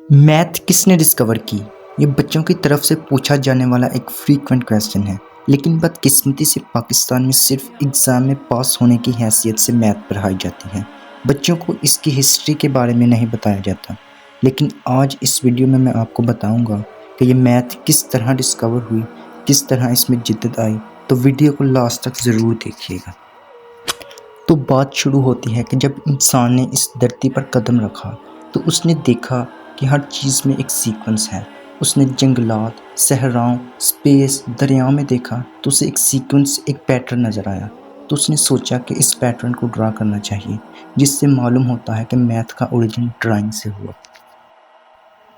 Math किसने discover की? ये बच्चों की तरफ से पूछा जाने वाला एक फ्रीक्वेंट क्वेश्चन है, लेकिन बदकिस्मती से पाकिस्तान में सिर्फ एग्ज़ाम में पास होने की हैसियत से मैथ पढ़ाई जाती है। बच्चों को इसकी हिस्ट्री के बारे में नहीं बताया जाता। लेकिन आज इस वीडियो में मैं आपको बताऊंगा कि ये मैथ किस तरह डिस्कवर हुई, किस तरह इसमें जिद्दत आई। तो वीडियो को लास्ट तक ज़रूर देखिएगा। तो बात शुरू होती है कि जब इंसान ने इस धरती पर कदम रखा तो उसने देखा कि हर चीज़ में एक सीक्वेंस है। उसने जंगलात, सहराओं, स्पेस, दरियाओं में देखा तो उसे एक सीक्वेंस, एक पैटर्न नज़र आया। तो उसने सोचा कि इस पैटर्न को ड्रा करना चाहिए, जिससे मालूम होता है कि मैथ का ओरिजिन ड्राइंग से हुआ।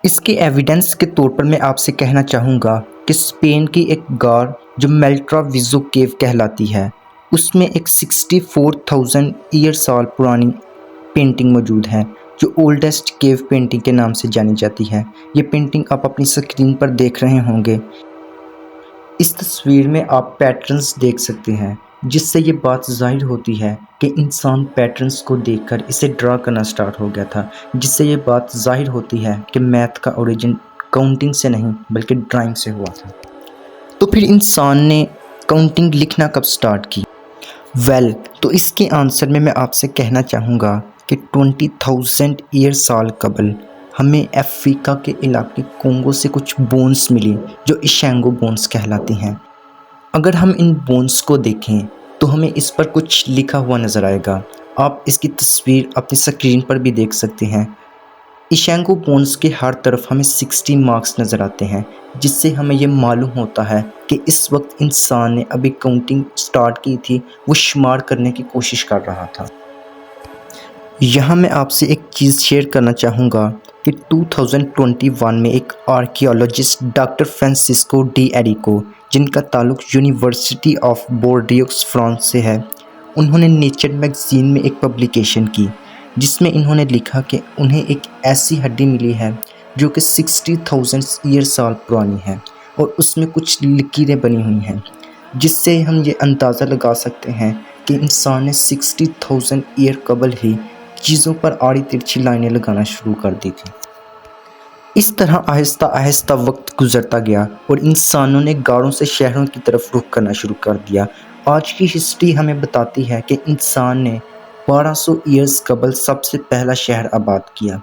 इसके एविडेंस के तौर पर मैं आपसे कहना चाहूँगा कि स्पेन की एक गार जो मेल्ट्राविज़ो केव कहलाती है, उसमें एक 64,000 ईयर साल पुरानी पेंटिंग मौजूद है जो ओल्डेस्ट केव पेंटिंग के नाम से जानी जाती है। ये पेंटिंग आप अपनी स्क्रीन पर देख रहे होंगे। इस तस्वीर में आप पैटर्न्स देख सकते हैं, जिससे ये बात ज़ाहिर होती है कि इंसान पैटर्न्स को देखकर इसे ड्रा करना स्टार्ट हो गया था, जिससे ये बात ज़ाहिर होती है कि मैथ का ओरिजिन काउंटिंग से नहीं बल्कि ड्राइंग से हुआ था। तो फिर इंसान ने काउंटिंग लिखना कब स्टार्ट की? तो इसके आंसर में मैं आपसे कहना चाहूँगा कि 20,000 ईयर साल कबल हमें अफ्रीका के इलाके कोंगो से कुछ बोन्स मिली जो इशेंगो बोन्स कहलाती हैं। अगर हम इन बोन्स को देखें तो हमें इस पर कुछ लिखा हुआ नज़र आएगा। आप इसकी तस्वीर अपनी स्क्रीन पर भी देख सकते हैं। इशेंगो बोन्स के हर तरफ हमें 60 मार्क्स नज़र आते हैं, जिससे हमें ये मालूम होता है कि इस वक्त इंसान ने अभी काउंटिंग स्टार्ट की थी, वो शुमार करने की कोशिश कर रहा था। यहाँ मैं आपसे एक चीज़ शेयर करना चाहूँगा कि 2021 में एक आर्कियोलॉजिस्ट डॉक्टर फ्रांसिस्को डी एरिको, जिनका ताल्लुक यूनिवर्सिटी ऑफ बोर्डियोक्स फ्रांस से है, उन्होंने नेचर मैगज़ीन में एक पब्लिकेशन की जिसमें इन्होंने लिखा कि उन्हें एक ऐसी हड्डी मिली है जो कि 60,000 ईयर साल पुरानी है और उसमें कुछ लकीरें बनी हुई हैं, जिससे हम ये अंदाज़ा लगा सकते हैं कि इंसान ने 60,000 ईयर कबल ही चीज़ों पर आड़ी तिरछी लाइनें लगाना शुरू कर दी थी। इस तरह आहिस्ता आहिस्ता वक्त गुजरता गया और इंसानों ने गारों से शहरों की तरफ रुख करना शुरू कर दिया। आज की हिस्ट्री हमें बताती है कि इंसान ने 1200 ईयर्स कबल सबसे पहला शहर आबाद किया।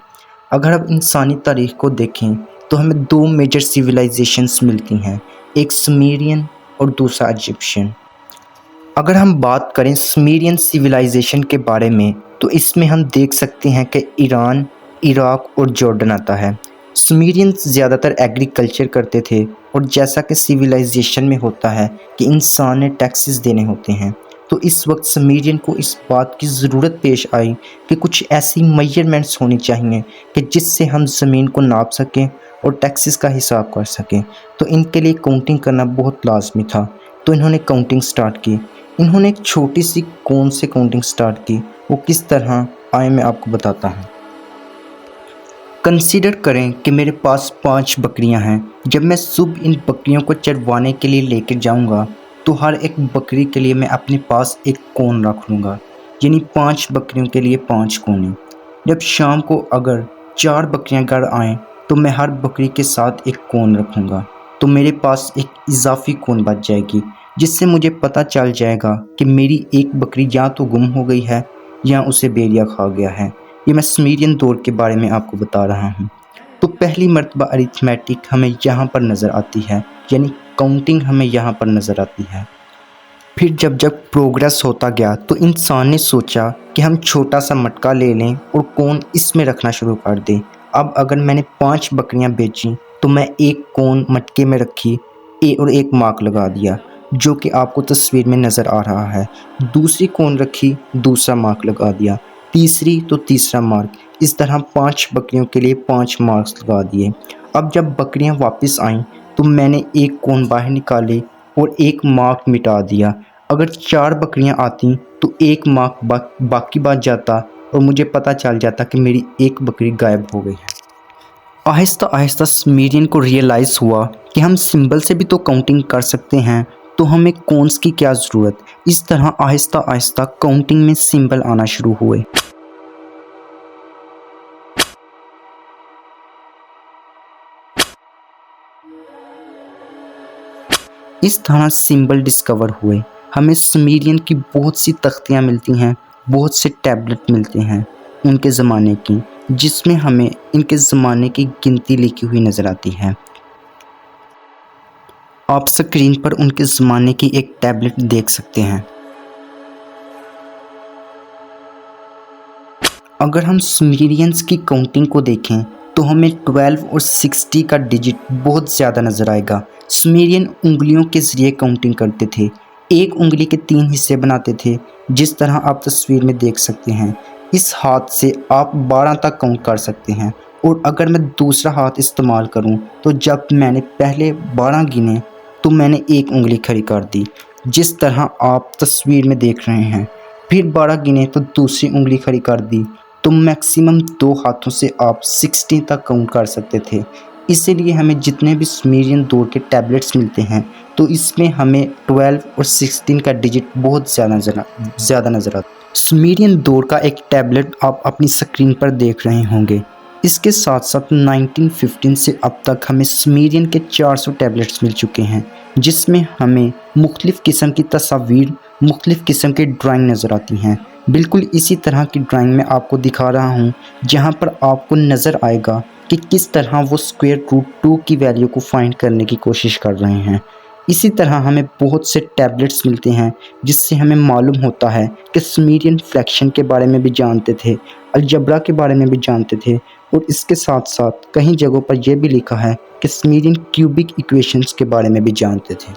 अगर हम इंसानी तारीख को देखें तो हमें दो मेजर सिविलाइजेशंस मिलती हैं, एक सुमेरियन और दूसरा इजिप्शियन। अगर हम बात करें सुमेरियन सिविलाइजेशन के बारे में तो इसमें हम देख सकते हैं कि ईरान, इराक और जॉर्डन आता है। सुमेरियंस ज़्यादातर एग्रीकल्चर करते थे और जैसा कि सिविलाइजेशन में होता है कि इंसान ने टैक्सेस देने होते हैं, तो इस वक्त सुमेरियन को इस बात की ज़रूरत पेश आई कि कुछ ऐसी मेजरमेंट्स होनी चाहिए कि जिससे हम ज़मीन को नाप सकें और टैक्सेस का हिसाब कर सकें। तो इनके लिए काउंटिंग करना बहुत लाजमी था, तो इन्होंने काउंटिंग स्टार्ट की। इन्होंने एक छोटी सी कौन से काउंटिंग स्टार्ट की, वो किस तरह आए मैं आपको बताता हूँ। कंसीडर करें कि मेरे पास 5 बकरियां हैं। जब मैं सुबह इन बकरियों को चरवाने के लिए लेकर जाऊंगा तो हर एक बकरी के लिए मैं अपने पास एक कोन रख लूँगा, यानी 5 बकरियों के लिए 5 कोने। जब शाम को अगर 4 बकरियां घर आएँ तो मैं हर बकरी के साथ एक कोन रखूँगा, तो मेरे पास एक इजाफी कोन बच जाएगी, जिससे मुझे पता चल जाएगा कि मेरी एक बकरी या तो गुम हो गई है या उसे भेड़िया खा गया है। ये मैं सुमेरियन दौर के बारे में आपको बता रहा हूँ। तो पहली मर्तबा अरिथमेटिक हमें यहाँ पर नज़र आती है, यानी काउंटिंग हमें यहाँ पर नज़र आती है। फिर जब जब प्रोग्रेस होता गया तो इंसान ने सोचा कि हम छोटा सा मटका ले लें और कोन इसमें रखना शुरू कर दें। अब अगर मैंने 5 बकरियाँ बेची तो मैं एक कोन मटके में रखी और एक मार्क लगा दिया, जो कि आपको तस्वीर में नज़र आ रहा है। दूसरी कोन रखी, दूसरा मार्क लगा दिया, तीसरी तो तीसरा मार्क। इस तरह 5 बकरियों के लिए 5 मार्क्स लगा दिए। अब जब बकरियां वापस आईं तो मैंने एक कोन बाहर निकाले और एक मार्क मिटा दिया। अगर 4 बकरियां आती तो एक मार्क बाकी बच जाता और मुझे पता चल जाता कि मेरी एक बकरी गायब हो गई है। आहिस्ता आहिस्ता सुमेरियन को रियलाइज़ हुआ कि हम सिंबल से भी तो काउंटिंग कर सकते हैं, तो हमें कोन्स की क्या ज़रूरत। इस तरह आहिस्ता आहिस्ता काउंटिंग में सिंबल आना शुरू हुए। इस तरह सिंबल डिस्कवर हुए। हमें सुमेरियन की बहुत सी तख्तियाँ मिलती हैं, बहुत से टैबलेट मिलते हैं उनके ज़माने की, जिसमें हमें इनके ज़माने की गिनती लिखी हुई नज़र आती है। आप स्क्रीन पर उनके ज़माने की एक टैबलेट देख सकते हैं। अगर हम सुमेरियंस की काउंटिंग को देखें तो हमें 12 और 60 का डिजिट बहुत ज़्यादा नज़र आएगा। सुमेरियन उंगलियों के ज़रिए काउंटिंग करते थे, एक उंगली के 3 हिस्से बनाते थे, जिस तरह आप तस्वीर में देख सकते हैं। इस हाथ से आप 12 तक काउंट कर सकते हैं, और अगर मैं दूसरा हाथ इस्तेमाल करूं तो जब मैंने पहले 12 गिने तो मैंने एक उंगली खड़ी कर दी, जिस तरह आप तस्वीर में देख रहे हैं। फिर 12 गिने तो दूसरी उंगली खड़ी कर दी, तो मैक्सिमम 2 हाथों से आप 16 तक काउंट कर सकते थे। इसीलिए हमें जितने भी सुमेरियन दौर के टैबलेट्स मिलते हैं तो इसमें हमें 12 और 16 का डिजिट बहुत ज़्यादा नज़र आता है। सुमेरियन दौर का एक टैबलेट आप अपनी स्क्रीन पर देख रहे होंगे। इसके साथ साथ 1915 से अब तक हमें सुमेरियन के 400 टैबलेट्स मिल चुके हैं, जिसमें हमें मुख्तलिफ़ किस्म की तस्वीर, मुख्तलिफ़ किस्म की ड्राइंग नज़र आती हैं। बिल्कुल इसी तरह की ड्राइंग मैं आपको दिखा रहा हूँ, जहाँ पर आपको नज़र आएगा कि किस तरह वो स्क्वायर रूट 2 की वैल्यू को फाइंड करने की कोशिश कर रहे हैं। इसी तरह हमें बहुत से टैबलेट्स मिलते हैं, जिससे हमें मालूम होता है कि सुमेरियन फ्रैक्शन के बारे में भी जानते थे, अलजबरा के बारे में भी जानते थे, और इसके साथ साथ कई जगहों पर यह भी लिखा है कि सुमेरियन क्यूबिक इक्वेशंस के बारे में भी जानते थे।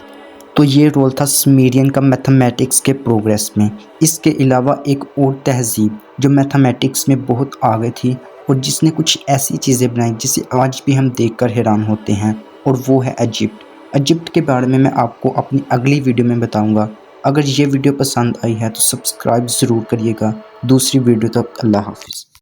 तो ये रोल था सुमेरियन का मैथमेटिक्स के प्रोग्रेस में। इसके अलावा एक और तहज़ीब जो मैथमेटिक्स में बहुत आगे थी और जिसने कुछ ऐसी चीज़ें बनाई जिसे आज भी हम देखकर हैरान होते हैं, और वो है इजिप्ट। इजिप्ट के बारे में मैं आपको अपनी अगली वीडियो में बताऊंगा। अगर ये वीडियो पसंद आई है तो सब्सक्राइब ज़रूर करिएगा। दूसरी वीडियो तक अल्लाह हाफ़िज़।